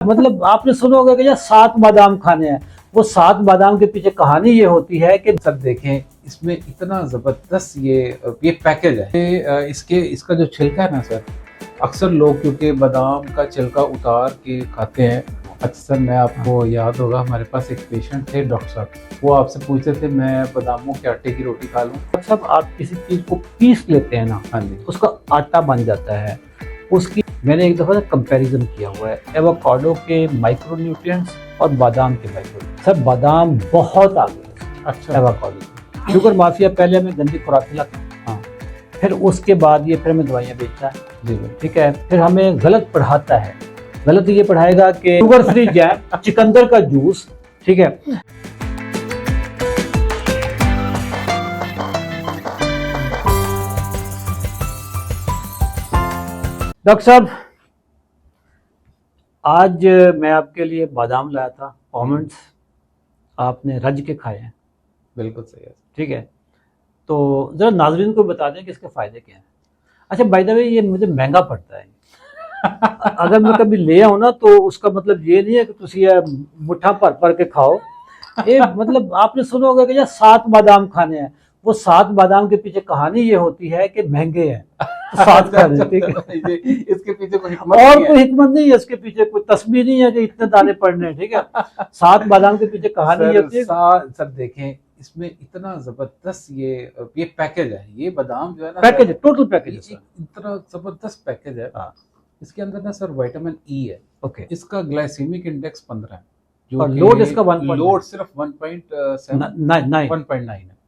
मतलब आपने सुना होगा कि यार 7 बादाम खाने हैं। वो 7 बादाम के पीछे कहानी ये होती है कि सर देखें इसमें इतना ज़बरदस्त ये पैकेज है। इसका जो छिलका है ना सर, अक्सर लोग क्योंकि बादाम का छिलका उतार के खाते हैं। अक्सर मैं आपको याद होगा हमारे पास एक पेशेंट थे डॉक्टर साहब, वो आपसे पूछते थे मैं बादामों के आटे की रोटी खा लूँ। सब आप किसी चीज को पीस लेते हैं ना, हाँ जी, उसका आटा बन जाता है। उसकी मैंने एक दफा कंपैरिजन किया हुआ है एवोकाडो के माइक्रोन्यूट्रिएंट्स और बादाम के माइक्रोन्यूट्रिएंट्स। सर बादाम बहुत आगे है अच्छा एवोकाडो। शुगर माफिया पहले हमें गंदी खुराक खिलाता है, हाँ फिर उसके बाद ये फिर हमें दवाइयाँ बेचता है, जी ठीक है, फिर हमें गलत पढ़ाता है। गलत ये पढ़ाएगा कि शुगर फ्री जैम, चिकंदर का जूस, ठीक है। डॉक्टर साहब आज मैं आपके लिए बादाम लाया था, आलमंड्स। आपने रज के खाए हैं, बिल्कुल सही है। ठीक है। तो जरा नाजरीन को बता दें कि इसके फायदे क्या हैं। अच्छा बाय द वे ये मुझे महंगा पड़ता है। अगर मैं कभी ले आऊँ ना तो उसका मतलब ये नहीं है कि तुसी ये मुट्ठा भर भर के खाओ। ये मतलब आपने सुना होगा कि यार 7 बादाम खाने हैं। वो 7 बादाम के पीछे कहानी ये होती है कि महंगे हैं, तो 7 खाने हैं, ठीक है। इसके पीछे कोई हिकमत और नहीं है। कोई हिकमत नहीं है इसके पीछे, कोई तस्वीर नहीं है कि इतने दाने पड़ने हैं, ठीक है। 7 बादाम के पीछे कहानी ये होती है। सर देखें इसमें इतना जबरदस्त ये पैकेज है। ये बादाम जो है ना पैकेज, टोटल पैकेज है सर, सर। इतना जबरदस्त पैकेज है। हाँ, इसके अंदर ना सर विटामिन ई है। ओके। इसका ग्लाइसेमिक इंडेक्स 15 है, जो और कि लोड इसका 1.9 लोड सिर्फ 1.7 9 1.9 है।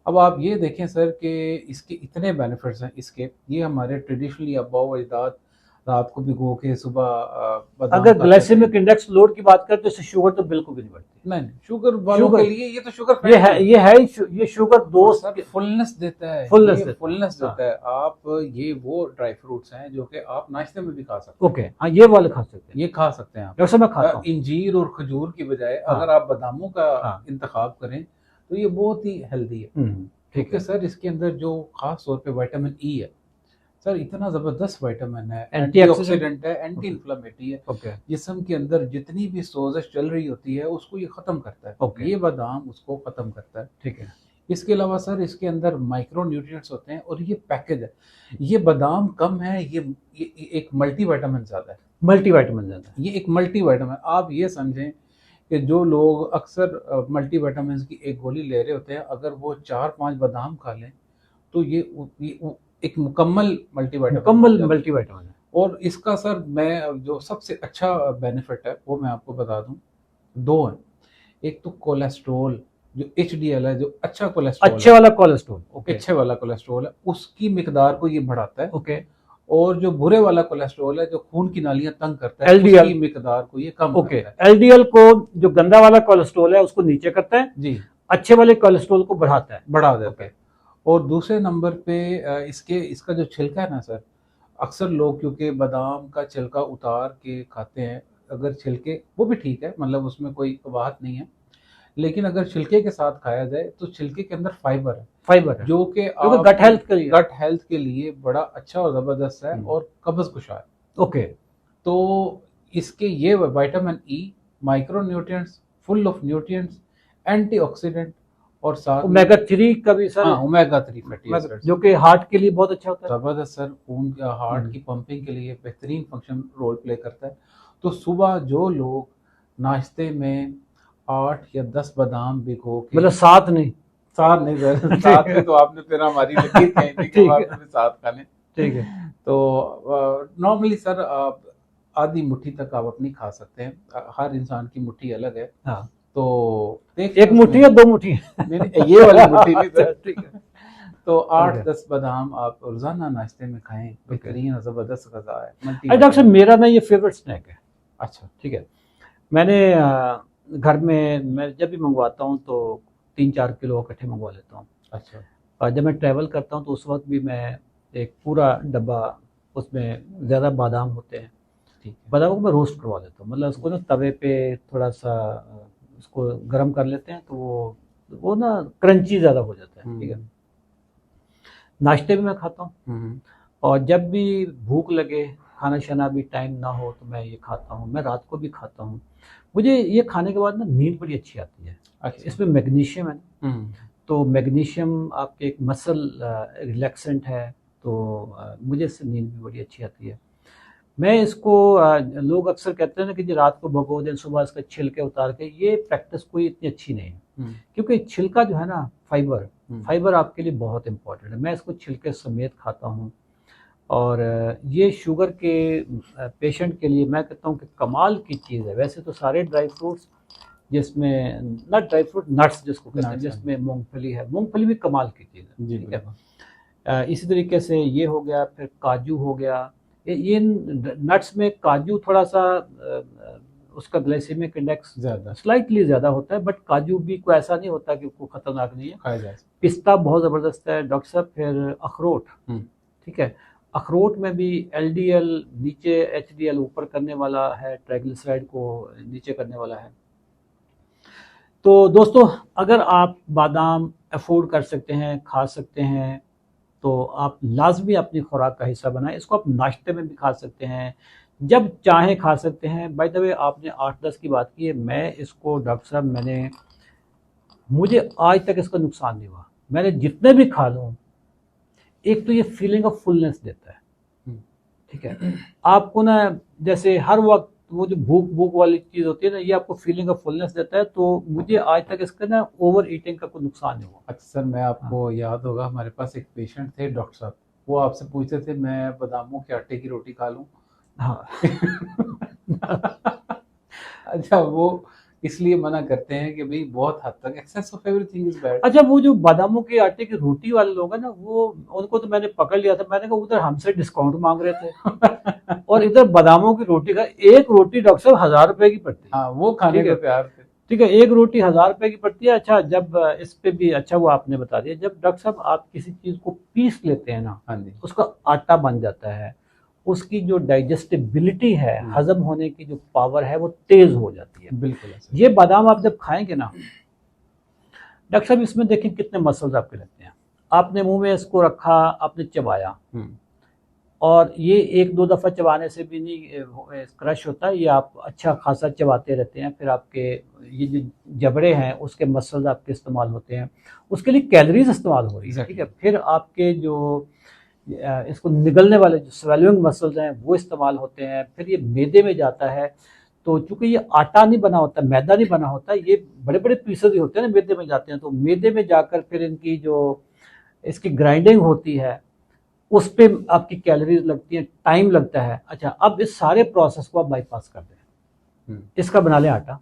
अब आप ये देखें सर कि इसके इतने बेनिफिट्स हैं। इसके ये हमारे ट्रेडिशनली अब्बा व अजदाद रात को भिगो के सुबह बादाम अगर खाते ग्लाइसेमिक थे। इंडेक्स लोड की बात करें तो इससे शुगर तो बिल्कुल भी नहीं बढ़ती। नहीं शुगर वालों शुगर के लिए ये तो शुगर ये है ये शुगर दोस्त सर फुलनेस देता है। फुलनेस ये देता है। फुलनेस हाँ। देता है। आप ये वो ड्राई फ्रूट्स हैं जो कि आप नाश्ते में भी खा सकते ओके, हाँ ये वाले खा सकते हैं। हैं। ये खा सकते हैं आप। वैसे मैं खाता हूँ। इंजीर और खजूर की बजाय हाँ। अगर आप बादामों का हाँ। इंतखाब करें तो ये बहुत ही हेल्दी है। ठीक क्योंकि है। सर इसके अंदर जो खास तौर पे विटामिन ई है सर, इतना जबरदस्त विटामिन है, एंटीऑक्सीडेंट एंटीऑक्सीडेंट है, एंटी इन्फ्लेमेटरी है। ओके जिस्म के अंदर जितनी भी सोजश चल रही होती है उसको ये खत्म करता है। ओके। ये बादाम उसको खत्म करता है। ठीक है। इसके अलावा सर इसके अंदर माइक्रो न्यूट्रिएंट्स होते हैं और ये पैकेज है। ये बादाम कम है, ये एक मल्टी विटामिन ज़्यादा है। मल्टीविटामिन ज्यादा है। ये एक मल्टी विटामिन, आप ये समझें कि जो लोग अक्सर मल्टी विटामिन की एक गोली ले रहे होते हैं, अगर वो 4-5 बादाम खा लें तो ये एक मुकम्मल मुकम्मल मल्टीविटामिन है। और इसका सर मैं जो सबसे अच्छा बेनिफिट है वो मैं आपको बता दूं, 2 हैं। एक तो कोलेस्ट्रॉल जो HDL है, जो अच्छा कोलेस्ट्रॉल अच्छे वाला कोलेस्ट्रॉल, ओके अच्छे वाला कोलेस्ट्रॉल है, उसकी मिकदार को ये बढ़ाता है। ओके। और जो बुरे वाला कोलेस्ट्रॉल है, जो खून की नालियां तंग करता है, LDL उसकी मिकदार को ये कम ओके। करता है। LDL को, जो गंदा वाला कोलेस्ट्रॉल है उसको नीचे करता है, जी, अच्छे वाले कोलेस्ट्रॉल को बढ़ाता है, बढ़ा देता ओके। है। और दूसरे नंबर पे इसका जो छिलका है ना सर, अक्सर लोग क्योंकि बादाम का छिलका उतार के खाते हैं। अगर छिलके वो भी ठीक है, मतलब उसमें कोई कबाहत नहीं है, लेकिन अगर छिलके के साथ खाया जाए तो छिलके के अंदर फाइबर है, फाइबर है जो कि गट हेल्थ के लिए, गट हेल्थ के लिए बड़ा अच्छा और ज़बरदस्त है और कब्ज़ कुशा है। ओके। तो इसके ये vitamin E, micro nutrients, full of nutrients, antioxidant और साथ ओमेगा 3 का भी सर, ओमेगा 3 फैटी एसिड्स, जो कि हार्ट के लिए बहुत अच्छा होता है। जबरदस्त सर, खून हार्ट की पंपिंग के लिए बेहतरीन फंक्शन रोल प्ले करता है। तो सुबह जो लोग नाश्ते में 8 या 10 बादाम भिगो के, मतलब 7 नहीं, 7 नहीं सर, 7 में तो आपने फिर हमारी लकीर कहीं थी कि आपने भी 7 खाने। ठीक है। तो नॉर्मली सर आप आधी मुट्ठी तक आप अपनी खा सकते हैं। हर इंसान की मुट्ठी अलग है। हाँ, तो एक मुट्ठी या 2 मुट्ठी? नहीं, ये वाली मुट्ठी नहीं सर। ठीक है। तो 8-10 बादाम आप रोजाना नाश्ते में खाएं, बेहतरीन जबरदस्त गज़ा है। अरे डॉक्टर साहब मेरा ना ये फेवरेट स्नैक है। अच्छा, ठीक है। मैंने घर में मैं जब भी मंगवाता हूँ तो 3-4 किलो इकट्ठे मंगवा लेता हूँ। अच्छा, और जब मैं ट्रैवल करता हूँ तो उस वक्त भी मैं एक पूरा डब्बा, उसमें ज़्यादा बादाम होते हैं, ठीक है। बादाम को मैं रोस्ट करवा देता हूँ। मतलब उसको ना तवे पे थोड़ा सा उसको गर्म कर लेते हैं तो वो ना क्रंची ज़्यादा हो जाता है, ठीक है। नाश्ते में मैं खाता हूँ और जब भी भूख लगे खाना शाना भी टाइम ना हो तो मैं ये खाता हूँ, मैं रात को भी खाता हूँ। मुझे ये खाने के बाद ना नींद बड़ी अच्छी आती है। अच्छा। इसमें मैग्नीशियम है, हम्म। तो मैग्नीशियम आपके एक मसल रिलैक्सेंट है, तो मुझे इससे नींद भी बड़ी अच्छी आती है। मैं इसको लोग अक्सर कहते हैं ना कि जी रात को भिगो दें, सुबह इसके छिलके उतार के, ये प्रैक्टिस कोई इतनी अच्छी नहीं है, क्योंकि छिलका जो है ना, फाइबर आपके लिए बहुत इंपॉर्टेंट है। मैं इसको छिलके समेत खाता हूँ, और ये शुगर के पेशेंट के लिए मैं कहता हूँ कि कमाल की चीज़ है। वैसे तो सारे ड्राई फ्रूट्स, जिसमें नट ड्राई फ्रूट, नट्स जिसको कहते हैं, जिसमें मूंगफली है, मूंगफली भी कमाल की चीज़ है, जी, ठीक है। इसी तरीके से ये हो गया, फिर काजू हो गया। ये नट्स में काजू थोड़ा सा उसका ग्लाइसेमिक इंडेक्स ज़्यादा स्लाइटली ज़्यादा होता है, बट काजू भी कोई ऐसा नहीं होता कि वो खतरनाक नहीं है, खाया जा सकता पिस्ता बहुत ज़बरदस्त है डॉक्टर साहब। फिर अखरोट, ठीक है, अखरोट में भी एलडीएल नीचे, एचडीएल ऊपर करने वाला है, ट्राइग्लिसराइड को नीचे करने वाला है। तो दोस्तों, अगर आप बादाम अफोर्ड कर सकते हैं, खा सकते हैं, तो आप लाजमी अपनी खुराक का हिस्सा बनाएं। इसको आप नाश्ते में भी खा सकते हैं, जब चाहें खा सकते हैं। बाय द वे, आपने 8-10 की बात की है, मैं इसको डॉक्टर साहब मुझे आज तक इसका नुकसान नहीं हुआ। मैंने जितने भी खा लूँ, एक तो ये फीलिंग ऑफ फुलनेस देता है, ठीक है। आपको ना जैसे हर वक्त वो जो भूख वाली चीज़ होती है ना, ये आपको फीलिंग ऑफ फुलनेस देता है। तो मुझे आज तक इसका ना ओवर ईटिंग का कोई नुकसान नहीं हुआ। अच्छा सर, मैं आपको याद होगा, हमारे पास एक पेशेंट थे डॉक्टर साहब, वो आपसे पूछते थे मैं बादामों के आटे की रोटी खा लूं। हाँ। अच्छा, वो इसलिए मना करते हैं कि भाई बहुत हद तक excess of everything is bad. अच्छा, वो जो बादामों के आटे की रोटी वाले लोग हैं ना, वो उनको तो मैंने पकड़ लिया था। मैंने कहा उधर हमसे डिस्काउंट मांग रहे थे और इधर बादामों की रोटी का, एक रोटी डॉक्टर साहब 1000 रुपए की पड़ती है। हाँ, वो खाने को तैयार थे। ठीक है, एक रोटी 1000 रुपए की पड़ती है। अच्छा, जब इस पे भी अच्छा वो आपने बता दिया, जब डॉक्टर साहब आप किसी चीज को पीस लेते हैं ना, हाँ जी, उसका आटा बन जाता है, उसकी जो डाइजेस्टिबिलिटी है, हजम होने की जो पावर है, वो तेज हो जाती है। बिल्कुल। ये बादाम आप जब खाएंगे ना डॉक्टर साहब, इसमें देखें कितने मसल्स आपके लगते हैं। आपने मुंह में इसको रखा, आपने चबाया, और ये 1-2 दफ़ा चबाने से भी नहीं क्रश होता है, ये आप अच्छा खासा चबाते रहते हैं। फिर आपके ये जो जबड़े हैं उसके मसल्स आपके इस्तेमाल होते हैं, उसके लिए कैलोरीज इस्तेमाल हो रही है, ठीक है। फिर आपके जो इसको निगलने वाले जो स्वेलिंग मसल्स हैं वो इस्तेमाल होते हैं। फिर ये मैदे में जाता है, तो चूंकि ये आटा नहीं बना होता, मैदा नहीं बना होता, ये बड़े बड़े पीसेस ही होते हैं ना, मैदे में जाते हैं। तो मैदे में जाकर फिर इनकी जो इसकी ग्राइंडिंग होती है, उस पर आपकी कैलोरीज लगती है, टाइम लगता है। अच्छा, अब इस सारे प्रोसेस को आप बाईपास कर दें, इसका बना लें आटा,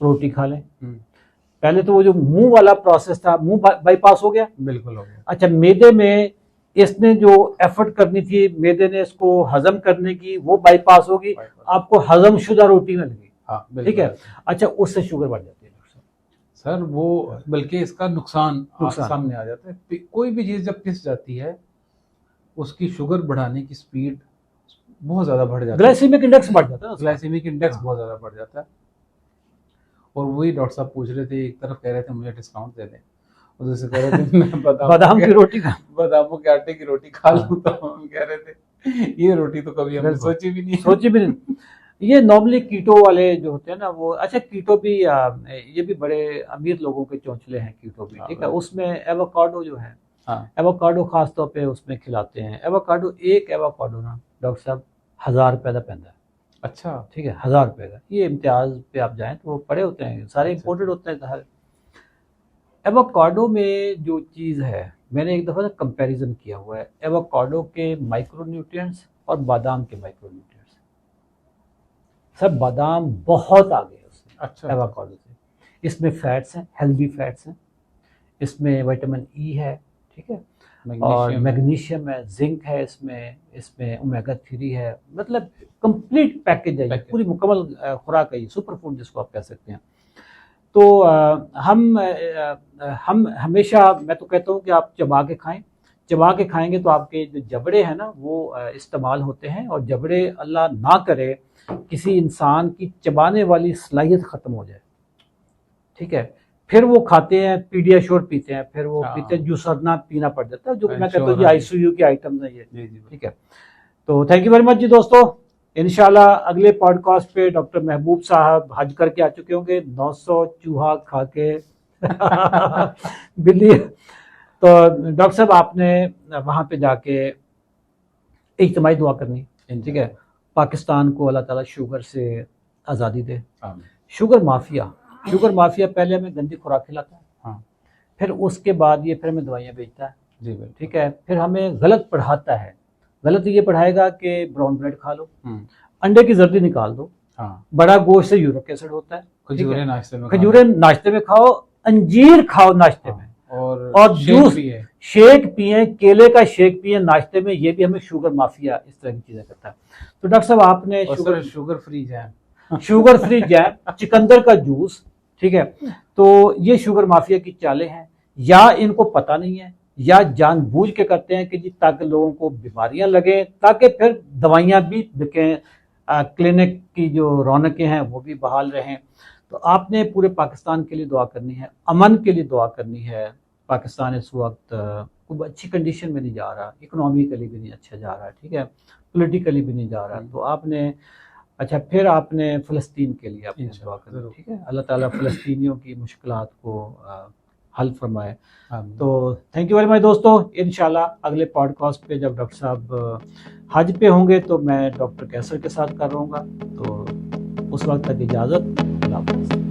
रोटी खा लें। पहले तो वो जो मुंह वाला प्रोसेस था, मुंह बाईपास हो गया, बिल्कुल हो गया। अच्छा, मैदे में इसने जो एफर्ट करनी थी, मैदे ने इसको हजम करने की, वो बाईपास होगी, आपको हजम शुदा रोटी मिल गई। हाँ, ठीक है। अच्छा, उससे शुगर बढ़ जाती है सर, वो बल्कि इसका नुकसान सामने आ जाता है। कोई भी चीज जब पिस जाती है, उसकी शुगर बढ़ाने की स्पीड बहुत ज्यादा बढ़ जाती है, ग्लाइसेमिक इंडेक्स बढ़ जाता है, ग्लाइसेमिक इंडेक्स बहुत ज्यादा बढ़ जाता है। और वही डॉक्टर साहब पूछ रहे थे, एक तरफ कह रहे थे मुझे डिस्काउंट दे दें, और दूसरे कह रहे थे मैं बादाम की रोटी खा, बादामों के आटे की रोटी खा लूं। तो हम कह रहे थे ये रोटी तो कभी हमने सोची भी नहीं। ये नॉर्मली कीटो वाले जो होते हैं ना, वो, अच्छा, कीटो भी ये भी बड़े अमीर लोगों के चौंचले हैं, कीटो भी, ठीक है। उसमें एवोकाडो जो है, एवोकाडो खास तौर पे उसमें खिलाते हैं। एवोकाडो, एक एवोकाडो ना डॉक्टर साहब 1000 रुपए का पैंदा है। अच्छा, ठीक है, 1000 रुपए का। ये इम्तियाज पे आप जाएं तो वो पड़े होते हैं, सारे इंपोर्टेड होते हैं हर। एवोकाडो में जो चीज़ है, मैंने एक दफ़ा ना कंपैरिजन किया हुआ है एवोकाडो के माइक्रोन्यूट्रिएंट्स और बादाम के माइक्रोन्यूट्रिएंट्स। सब बादाम बहुत आगे है उससे, अच्छा, एवोकाडो से। इसमें फैट्स हैं, हेल्दी फैट्स हैं, इसमें विटामिन ई है, ठीक है, और मैग्नीशियम है, जिंक है, इसमें ओमेगा 3 है। मतलब कंप्लीट पैकेज है, पूरी मुकम्मल खुराक है, सुपर फूड जिसको आप कह सकते हैं। तो हम हमेशा, मैं तो कहता हूँ कि आप चबा के खाएं। चबा के खाएंगे तो आपके जो जबड़े हैं ना, वो इस्तेमाल होते हैं, और जबड़े, अल्लाह ना करे किसी इंसान की चबाने वाली सलाहियत ख़त्म हो जाए, ठीक है, फिर वो खाते हैं पीडियाश्योर पीते हैं, फिर वो पीते हैं जूसरना पीना पड़ जाता है, जो मैं कहता हूँ ये ICU की आइटम्स है ये, ठीक है। तो थैंक यू वेरी मच जी दोस्तों। इंशाल्लाह अगले पॉडकास्ट पे डॉक्टर महबूब साहब हज करके आ चुके होंगे, 900 चूहा खा के बिल्ली। तो डॉक्टर साहब आपने वहाँ पे जाके इज्तिमाई दुआ करनी, ठीक है, पाकिस्तान को अल्लाह ताला शुगर से आज़ादी दे। शुगर माफिया पहले हमें गंदी खुराक खिलाता है, हाँ, फिर उसके बाद ये फिर हमें दवाइयाँ बेचता है, जी बिल्कुल, ठीक है, फिर हमें गलत पढ़ाता है। गलत ये पढ़ाएगा कि ब्राउन ब्रेड खा लो, अंडे की जर्दी निकाल दो, हाँ, बड़ा गोश्त से यूरिक एसिड होता है, खजूरें नाश्ते में खजूरें नाश्ते में खाओ, अंजीर खाओ नाश्ते में, और जूस शेक पिए, केले का शेक पिए नाश्ते में, ये भी हमें शुगर माफिया इस तरह की चीजें करता है। तो डॉक्टर साहब आपने sugar free jam, sugar free jam, चिकंदर का जूस, ठीक है, तो ये शुगर माफिया की चालें हैं, या इनको पता नहीं है या जानबूझ के करते हैं कि जी ताकि लोगों को बीमारियां लगे, ताकि फिर दवाइयां भी बिकें, क्लिनिक की जो रौनकें हैं वो भी बहाल रहें। तो आपने पूरे पाकिस्तान के लिए दुआ करनी है, अमन के लिए दुआ करनी है। पाकिस्तान इस वक्त खूब अच्छी कंडीशन में नहीं जा रहा, इकोनॉमिकली भी नहीं अच्छा जा रहा, ठीक है, पॉलिटिकली भी नहीं जा रहा। तो आपने अच्छा फिर आपने फ़लस्तीन के लिए आपने दुआ करनी, ठीक है, अल्लाह ताला फ़लस्तीनियों की मुश्किलात को हल फरमाए। तो थैंक यू वेरी मच दोस्तों। इंशाल्लाह अगले पॉडकास्ट पे जब डॉक्टर साहब हज पे होंगे तो मैं डॉक्टर कैसर के साथ कर रहूँगा। तो उस वक्त तक इजाज़त, अल्लाह हाफ़िज़।